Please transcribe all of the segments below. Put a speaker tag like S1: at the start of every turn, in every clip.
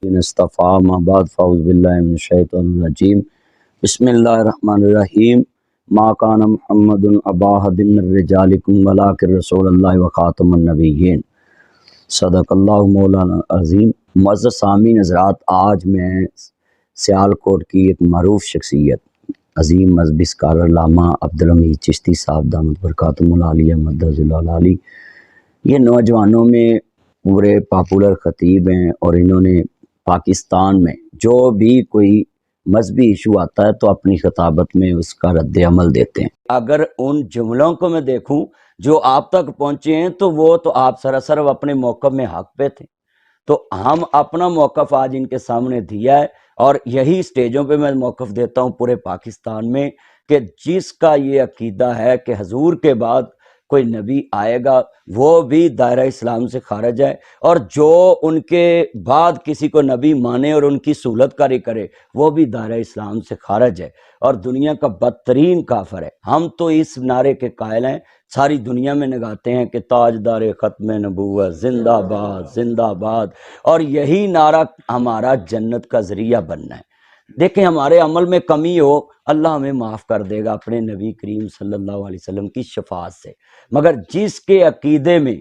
S1: اصطفیٰ ما بعد فاعوذ باللہ من الشیطان الرجیم بسم اللہ الرحمن الرحیم ما کان محمد ابا احد من رجالکم ولکن رسول اللہ وخاتم النبیین صدق اللہ مولانا عظیم۔ معزز سامعین حضرات، آج میں سیالکوٹ کی ایک معروف شخصیت عظیم مذہبی اسکالر علامہ عبدالحمید چشتی صاحب دامت برکاتہم العالیہ مدظ العالی، یہ نوجوانوں میں پورے پاپولر خطیب ہیں اور انہوں نے پاکستان میں جو بھی کوئی مذہبی ایشو آتا ہے تو اپنی خطابت میں اس کا رد عمل دیتے ہیں۔ اگر ان جملوں کو میں دیکھوں جو آپ تک پہنچے ہیں تو وہ تو آپ سراسر اپنے موقف میں حق پہ تھے، تو ہم اپنا موقف آج ان کے سامنے دیا ہے اور یہی سٹیجوں پہ میں موقف دیتا ہوں پورے پاکستان میں کہ جس کا یہ عقیدہ ہے کہ حضور کے بعد کوئی نبی آئے گا وہ بھی دائرہ اسلام سے خارج ہے، اور جو ان کے بعد کسی کو نبی مانے اور ان کی سہولت کاری کرے وہ بھی دائرہ اسلام سے خارج ہے اور دنیا کا بدترین کافر ہے۔ ہم تو اس نعرے کے قائل ہیں، ساری دنیا میں نگاتے ہیں کہ تاجدار ختم نبوت زندہ باد زندہ باد، اور یہی نعرہ ہمارا جنت کا ذریعہ بننا ہے۔ دیکھیں ہمارے عمل میں کمی ہو، اللہ ہمیں معاف کر دے گا اپنے نبی کریم صلی اللہ علیہ وسلم کی شفاعت سے، مگر جس کے عقیدے میں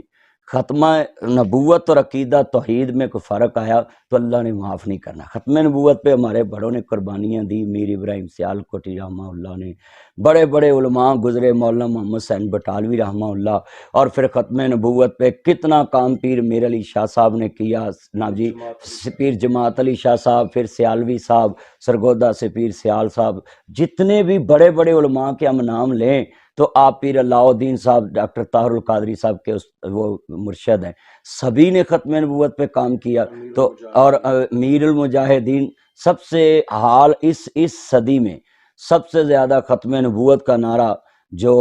S1: ختمہ نبوت اور عقیدہ توحید میں کوئی فرق آیا تو اللہ نے معاف نہیں کرنا۔ ختم نبوت پہ ہمارے بڑوں نے قربانیاں دی، میر ابراہیم سیالکوٹی رحمہ اللہ نے، بڑے بڑے علماء گزرے، مولانا محمد حسین بٹالوی رحمہ اللہ، اور پھر ختم نبوت پہ کتنا کام پیر میر علی شاہ صاحب نے کیا، جی پیر جماعت علی شاہ صاحب، پھر سیالوی صاحب، سرگودا سے پیر سیال صاحب، جتنے بھی بڑے بڑے علماء کے ہم نام لیں تو آپ پیر اللہ الدین صاحب، ڈاکٹر طاہر القادری صاحب کے وہ مرشد ہیں، سبھی نے ختم نبوت پہ کام کیا۔ تو اور میر المجاہدین سب سے حال اس صدی میں سب سے زیادہ ختم نبوت کا نعرہ جو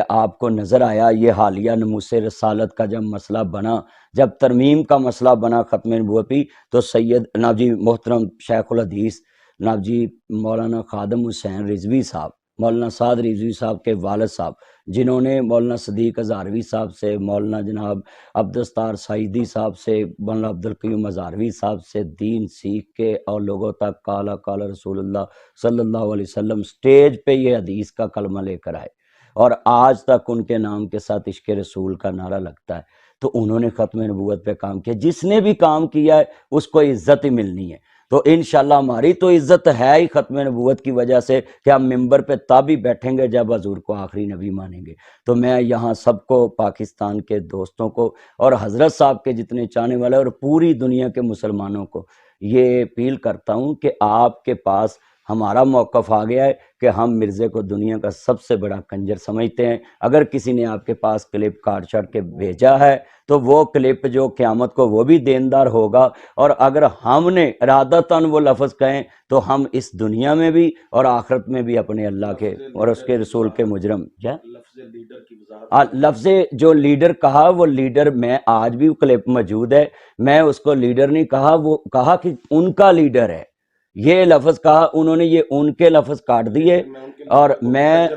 S1: آپ کو نظر آیا، یہ حالیہ نموس رسالت کا جب مسئلہ بنا، جب ترمیم کا مسئلہ بنا ختم نبوت پہ، تو سید جی محترم شیخ الحدیث جی مولانا خادم حسین رضوی صاحب، مولانا سعد رضوی صاحب کے والد صاحب، جنہوں نے مولانا صدیق ہزاروی صاحب سے، مولانا جناب عبدالستار سعیدی صاحب سے، مولانا عبدالقیوم ہزاروی صاحب سے دین سیکھ کے اور لوگوں تک قال قال رسول اللہ صلی اللہ علیہ وسلم سٹیج پہ یہ حدیث کا کلمہ لے کر آئے، اور آج تک ان کے نام کے ساتھ عشق رسول کا نعرہ لگتا ہے۔ تو انہوں نے ختم نبوت پہ کام کیا، جس نے بھی کام کیا ہے اس کو عزت ہی ملنی ہے۔ تو انشاءاللہ ہماری تو عزت ہے ہی ختم نبوت کی وجہ سے کہ ہم ممبر پہ تب ہی بیٹھیں گے جب حضور کو آخری نبی مانیں گے۔ تو میں یہاں سب کو، پاکستان کے دوستوں کو اور حضرت صاحب کے جتنے چاہنے والے اور پوری دنیا کے مسلمانوں کو یہ اپیل کرتا ہوں کہ آپ کے پاس ہمارا موقف آ گیا ہے کہ ہم مرزے کو دنیا کا سب سے بڑا کنجر سمجھتے ہیں۔ اگر کسی نے آپ کے پاس کلپ کاٹ چڑھ کے بھیجا ہے تو وہ کلپ جو قیامت کو وہ بھی دیندار ہوگا، اور اگر ہم نے ارادتاً وہ لفظ کہیں تو ہم اس دنیا میں بھی اور آخرت میں بھی اپنے اللہ کے اور اس کے رسول کے مجرم۔ کیا لفظ جو لیڈر کہا، وہ لیڈر میں آج بھی کلپ موجود ہے، میں اس کو لیڈر نہیں کہا، وہ کہا کہ ان کا لیڈر ہے، یہ لفظ کہا انہوں نے، یہ ان کے لفظ کاٹ دیے، اور میں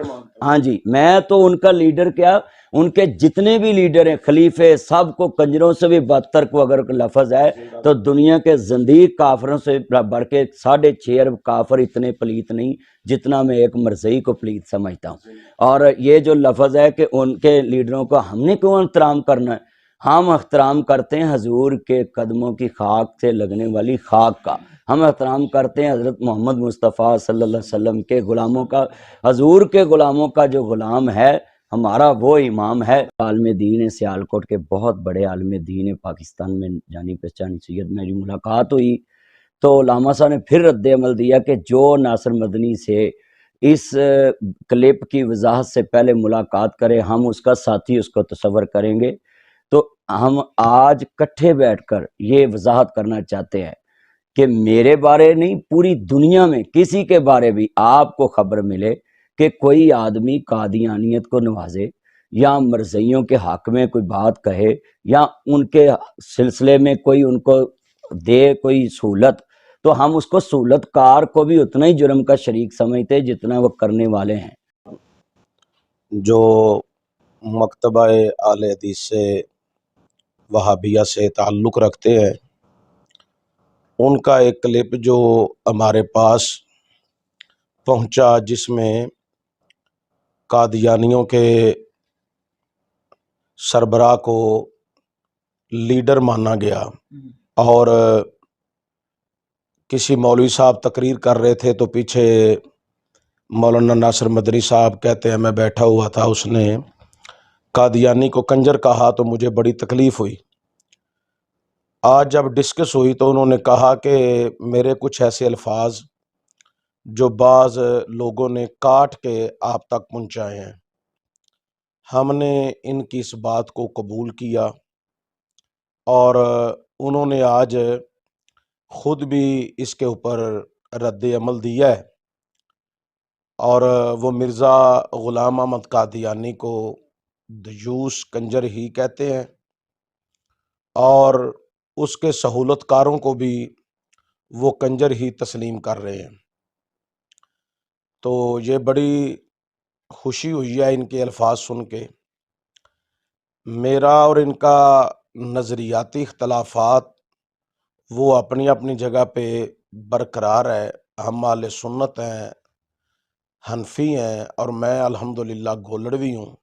S1: ہاں جی میں تو ان کا لیڈر کیا، ان کے جتنے بھی لیڈر ہیں خلیفے سب کو کنجروں سے بھی بدتر کو اگر لفظ ہے تو دنیا کے زندیق کافروں سے بڑھ کے 6.5 ارب کافر اتنے پلیت نہیں جتنا میں ایک مرزئی کو پلیت سمجھتا ہوں۔ اور یہ جو لفظ ہے کہ ان کے لیڈروں کو ہم نے کیوں احترام کرنا ہے؟ ہم احترام کرتے ہیں حضور کے قدموں کی خاک سے لگنے والی خاک کا، ہم احترام کرتے ہیں حضرت محمد مصطفیٰ صلی اللہ علیہ وسلم کے غلاموں کا، حضور کے غلاموں کا جو غلام ہے ہمارا وہ امام ہے۔ عالم دین ہے سیالکوٹ کے، بہت بڑے عالم دین ہے پاکستان میں، جانی پہچانی سید، میری ملاقات ہوئی تو علامہ صاحب نے پھر رد عمل دیا کہ جو ناصر مدنی سے اس کلپ کی وضاحت سے پہلے ملاقات کرے ہم اس کا ساتھی اس کو تصور کریں گے۔ تو ہم آج کٹھے بیٹھ کر یہ وضاحت کرنا چاہتے ہیں کہ میرے بارے نہیں، پوری دنیا میں کسی کے بارے بھی آپ کو خبر ملے کہ کوئی آدمی قادیانیت کو نوازے یا مرزائیوں کے حق میں کوئی بات کہے یا ان کے سلسلے میں کوئی ان کو دے کوئی سہولت، تو ہم اس کو سہولت کار کو بھی اتنا ہی جرم کا شریک سمجھتے جتنا وہ کرنے والے ہیں۔
S2: جو مکتبہ اہل حدیث سے وہابیہ سے تعلق رکھتے ہیں ان کا ایک کلپ جو ہمارے پاس پہنچا جس میں قادیانیوں کے سربراہ کو لیڈر مانا گیا، اور کسی مولوی صاحب تقریر کر رہے تھے تو پیچھے مولانا ناصر مدنی صاحب کہتے ہیں میں بیٹھا ہوا تھا، اس نے قادیانی کو کنجر کہا تو مجھے بڑی تکلیف ہوئی۔ آج جب ڈسکس ہوئی تو انہوں نے کہا کہ میرے کچھ ایسے الفاظ جو بعض لوگوں نے کاٹ کے آپ تک پہنچائے ہیں، ہم نے ان کی اس بات کو قبول کیا، اور انہوں نے آج خود بھی اس کے اوپر رد عمل دیا ہے، اور وہ مرزا غلام احمد قادیانی کو دیوس کنجر ہی کہتے ہیں، اور اس کے سہولت کاروں کو بھی وہ کنجر ہی تسلیم کر رہے ہیں۔ تو یہ بڑی خوشی ہوئی ہے ان کے الفاظ سن کے۔ میرا اور ان کا نظریاتی اختلافات وہ اپنی اپنی جگہ پہ برقرار ہے۔ ہم اہل سنت ہیں، حنفی ہیں، اور میں الحمدللہ گولڑوی ہوں،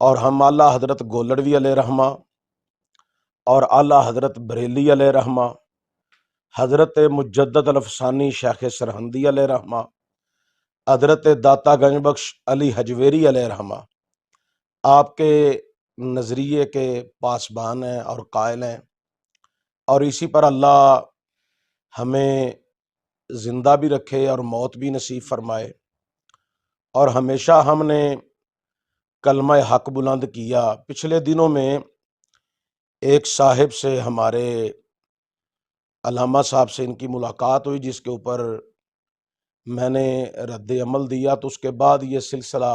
S2: اور ہم اعلیٰ حضرت گولڑوی علیہ رحمہ اور اعلیٰ حضرت بریلی علیہ رحمہ، حضرت مجدد الافسانی شیخ سرہندی علیہ رحمہ، حضرت داتا گنج بخش علی حجویری علیہ رحمہ آپ کے نظریے کے پاسبان ہیں اور قائل ہیں، اور اسی پر اللہ ہمیں زندہ بھی رکھے اور موت بھی نصیب فرمائے۔ اور ہمیشہ ہم نے کلمہ حق بلند کیا۔ پچھلے دنوں میں ایک صاحب سے، ہمارے علامہ صاحب سے ان کی ملاقات ہوئی، جس کے اوپر میں نے رد عمل دیا، تو اس کے بعد یہ سلسلہ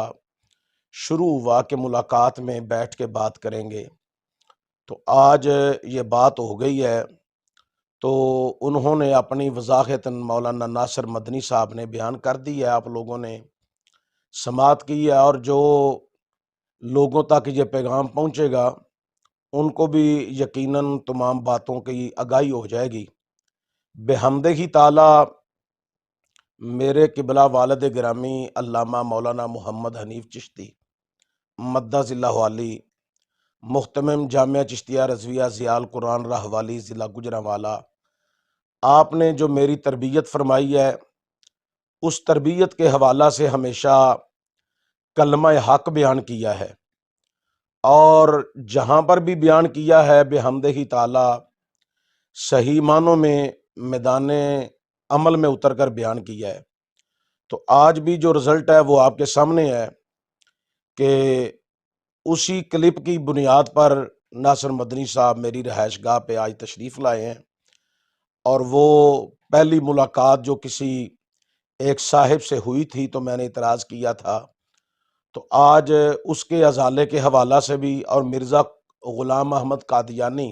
S2: شروع ہوا کہ ملاقات میں بیٹھ کے بات کریں گے۔ تو آج یہ بات ہو گئی ہے، تو انہوں نے اپنی وضاحت مولانا ناصر مدنی صاحب نے بیان کر دی ہے، آپ لوگوں نے سماعت کی ہے، اور جو لوگوں تک یہ پیغام پہنچے گا ان کو بھی یقیناً تمام باتوں کی آگاہی ہو جائے گی۔ بحمدہ تعالی میرے قبلہ والد گرامی علامہ مولانا محمد حنیف چشتی مدظ اللہ علی، محتمم جامعہ چشتیہ رضویہ ضیاء القرآن راہ والی ضلع گجرانوالہ، آپ نے جو میری تربیت فرمائی ہے، اس تربیت کے حوالہ سے ہمیشہ کلمہ حق بیان کیا ہے، اور جہاں پر بھی بیان کیا ہے بحمدہ تعالی صحیح معنوں میں میدان عمل میں اتر کر بیان کیا ہے۔ تو آج بھی جو رزلٹ ہے وہ آپ کے سامنے ہے کہ اسی کلپ کی بنیاد پر ناصر مدنی صاحب میری رہائش گاہ پہ آج تشریف لائے ہیں، اور وہ پہلی ملاقات جو کسی ایک صاحب سے ہوئی تھی تو میں نے اعتراض کیا تھا، تو آج اس کے ازالے کے حوالہ سے بھی، اور مرزا غلام احمد قادیانی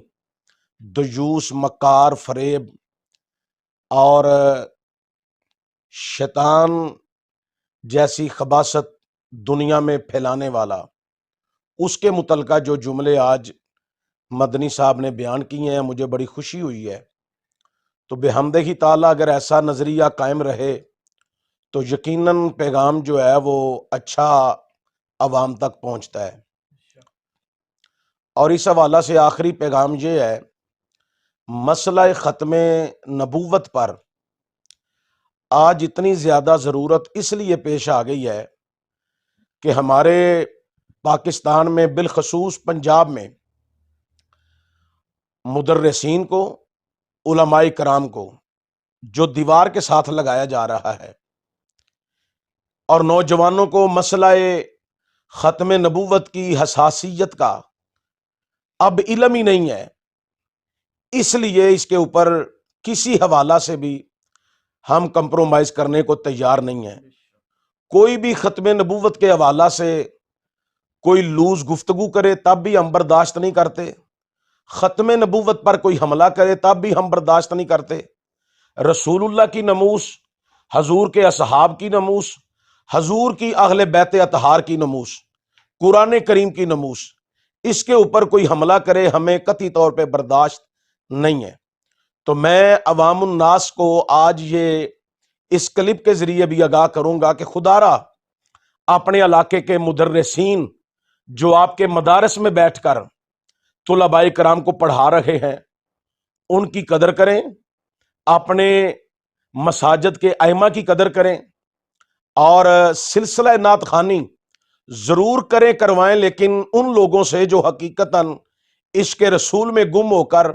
S2: دیوس، مکار، فریب اور شیطان جیسی خباثت دنیا میں پھیلانے والا، اس کے متعلقہ جو جملے آج مدنی صاحب نے بیان کیے ہیں، مجھے بڑی خوشی ہوئی ہے۔ تو بحمدہ تعالیٰ اگر ایسا نظریہ قائم رہے تو یقیناً پیغام جو ہے وہ اچھا عوام تک پہنچتا ہے۔ اور اس حوالہ سے آخری پیغام یہ ہے، مسئلہ ختم نبوت پر آج اتنی زیادہ ضرورت اس لیے پیش آ گئی ہے کہ ہمارے پاکستان میں، بالخصوص پنجاب میں، مدرسین کو، علماء کرام کو جو دیوار کے ساتھ لگایا جا رہا ہے، اور نوجوانوں کو مسئلہ ختم نبوت کی حساسیت کا اب علم ہی نہیں ہے، اس لیے اس کے اوپر کسی حوالہ سے بھی ہم کمپرومائز کرنے کو تیار نہیں ہیں۔ کوئی بھی ختم نبوت کے حوالہ سے کوئی لوز گفتگو کرے تب بھی ہم برداشت نہیں کرتے، ختم نبوت پر کوئی حملہ کرے تب بھی ہم برداشت نہیں کرتے۔ رسول اللہ کی ناموس، حضور کے اصحاب کی ناموس، حضور کی اہل بیت اطہار کی ناموس، قرآن کریم کی ناموس، اس کے اوپر کوئی حملہ کرے ہمیں قطعی طور پہ برداشت نہیں ہے۔ تو میں عوام الناس کو آج یہ اس کلپ کے ذریعے بھی آگاہ کروں گا کہ خدا را اپنے علاقے کے مدرسین جو آپ کے مدارس میں بیٹھ کر طلباء کرام کو پڑھا رہے ہیں ان کی قدر کریں، اپنے مساجد کے ائمہ کی قدر کریں، اور سلسلہ نعت خوانی ضرور کریں، کروائیں، لیکن ان لوگوں سے جو حقیقتاً عشق رسول میں گم ہو کر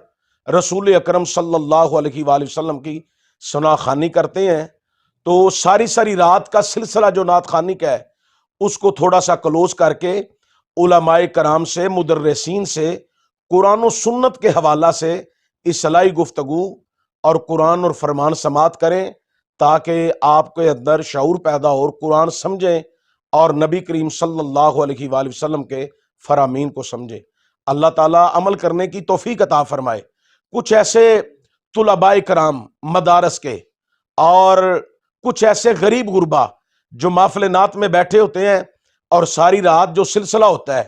S2: رسول اکرم صلی اللہ علیہ وآلہ وسلم کی ثنا خوانی کرتے ہیں۔ تو ساری ساری رات کا سلسلہ جو نعت خوانی کا ہے اس کو تھوڑا سا کلوز کر کے علماء کرام سے، مدرسین سے، قرآن و سنت کے حوالہ سے اصلاحی گفتگو اور قرآن اور فرمان سماعت کریں، تاکہ آپ کے اندر شعور پیدا ہو اور قرآن سمجھیں اور نبی کریم صلی اللہ علیہ وآلہ وسلم کے فرامین کو سمجھیں۔ اللہ تعالیٰ عمل کرنے کی توفیق عطا فرمائے۔ کچھ ایسے طلباء کرام مدارس کے اور کچھ ایسے غریب غربا جو محفل نعت میں بیٹھے ہوتے ہیں اور ساری رات جو سلسلہ ہوتا ہے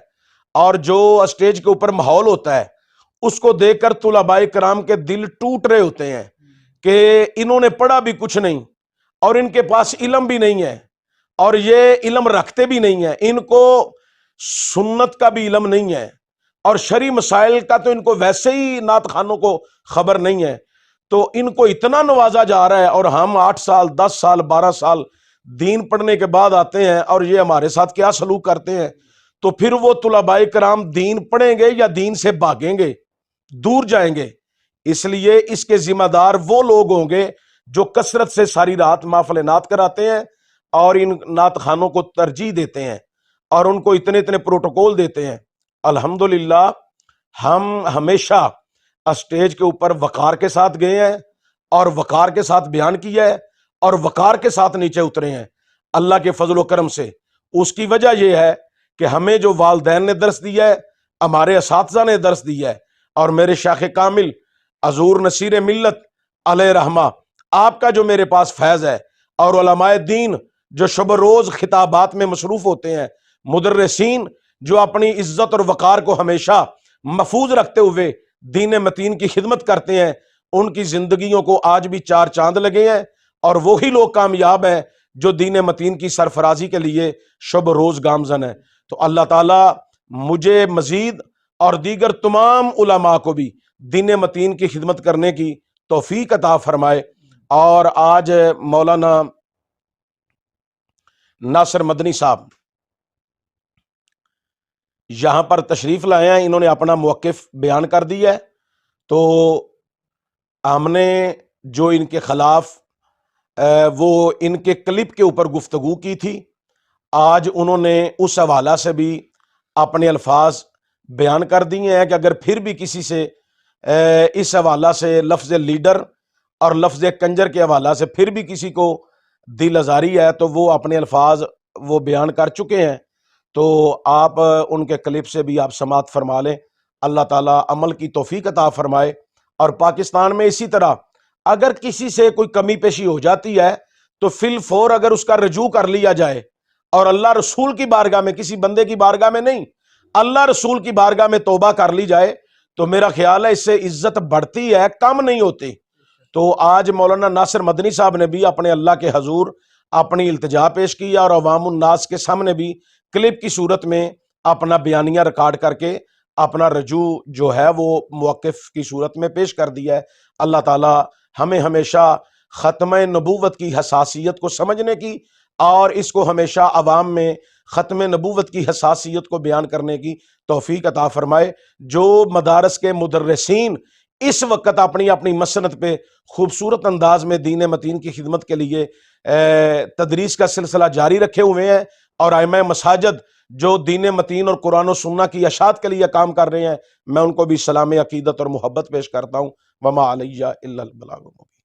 S2: اور جو اسٹیج کے اوپر ماحول ہوتا ہے اس کو دیکھ کر طلباء کرام کے دل ٹوٹ رہے ہوتے ہیں کہ انہوں نے پڑھا بھی کچھ نہیں اور ان کے پاس علم بھی نہیں ہے اور یہ علم رکھتے بھی نہیں ہیں، ان کو سنت کا بھی علم نہیں ہے اور شرعی مسائل کا تو ان کو ویسے ہی نعت خوانوں کو خبر نہیں ہے۔ تو ان کو اتنا نوازا جا رہا ہے اور ہم 8 سال 10 سال 12 سال دین پڑھنے کے بعد آتے ہیں اور یہ ہمارے ساتھ کیا سلوک کرتے ہیں۔ تو پھر وہ طلباء کرام دین پڑھیں گے یا دین سے بھاگیں گے، دور جائیں گے؟ اس لیے اس کے ذمہ دار وہ لوگ ہوں گے جو کثرت سے ساری رات محفل نعت کراتے ہیں اور ان نعت خوانوں کو ترجیح دیتے ہیں اور ان کو اتنے اتنے پروٹوکول دیتے ہیں۔ الحمدللہ ہم ہمیشہ اسٹیج کے اوپر وقار کے ساتھ گئے ہیں اور وقار کے ساتھ بیان کیا ہے اور وقار کے ساتھ نیچے اترے ہیں اللہ کے فضل و کرم سے۔ اس کی وجہ یہ ہے کہ ہمیں جو والدین نے درس دیا ہے، ہمارے اساتذہ نے درس دیا ہے، اور میرے شیخ کامل حضور نصیر ملت علیہ رحمہ آپ کا جو میرے پاس فیض ہے، اور علماء دین جو شب روز خطابات میں مصروف ہوتے ہیں، مدرسین جو اپنی عزت اور وقار کو ہمیشہ محفوظ رکھتے ہوئے دین متین کی خدمت کرتے ہیں، ان کی زندگیوں کو آج بھی 4 چاند لگے ہیں، اور وہی لوگ کامیاب ہیں جو دین متین کی سرفرازی کے لیے شب روز گامزن ہیں۔ تو اللہ تعالیٰ مجھے مزید اور دیگر تمام علماء کو بھی دین متین کی خدمت کرنے کی توفیق عطا فرمائے۔ اور آج مولانا ناصر مدنی صاحب یہاں پر تشریف لائے ہیں، انہوں نے اپنا موقف بیان کر دیا ہے۔ تو ہم نے جو ان کے خلاف وہ ان کے کلپ کے اوپر گفتگو کی تھی، آج انہوں نے اس حوالہ سے بھی اپنے الفاظ بیان کر دیے ہیں کہ اگر پھر بھی کسی سے اس حوالہ سے لفظ لیڈر اور لفظ کنجر کے حوالہ سے پھر بھی کسی کو دل آزاری ہے تو وہ اپنے الفاظ وہ بیان کر چکے ہیں۔ تو آپ ان کے کلپ سے بھی آپ سماعت فرما لیں۔ اللہ تعالیٰ عمل کی توفیق عطا فرمائے۔ اور پاکستان میں اسی طرح اگر کسی سے کوئی کمی پیشی ہو جاتی ہے تو فی الفور اگر اس کا رجوع کر لیا جائے اور اللہ رسول کی بارگاہ میں، کسی بندے کی بارگاہ میں نہیں، اللہ رسول کی بارگاہ میں توبہ کر لی جائے تو میرا خیال ہے اس سے عزت بڑھتی ہے، کم نہیں ہوتی۔ تو آج مولانا ناصر مدنی صاحب نے بھی اپنے اللہ کے حضور اپنی التجا پیش کی اور عوام الناس کے سامنے بھی کلپ کی صورت میں اپنا بیانیہ ریکارڈ کر کے اپنا رجوع جو ہے وہ موقف کی صورت میں پیش کر دیا ہے۔ اللہ تعالی ہمیں ہمیشہ ختم نبوت کی حساسیت کو سمجھنے کی اور اس کو ہمیشہ عوام میں ختم نبوت کی حساسیت کو بیان کرنے کی توفیق عطا فرمائے۔ جو مدارس کے مدرسین اس وقت اپنی اپنی مسنت پہ خوبصورت انداز میں دین متین کی خدمت کے لیے تدریس کا سلسلہ جاری رکھے ہوئے ہیں، اور ائمہ مساجد جو دین متین اور قرآن و سنہ کی اشاعت کے لیے کام کر رہے ہیں، میں ان کو بھی سلام عقیدت اور محبت پیش کرتا ہوں۔ وما علیہ الا البلاغ المبین۔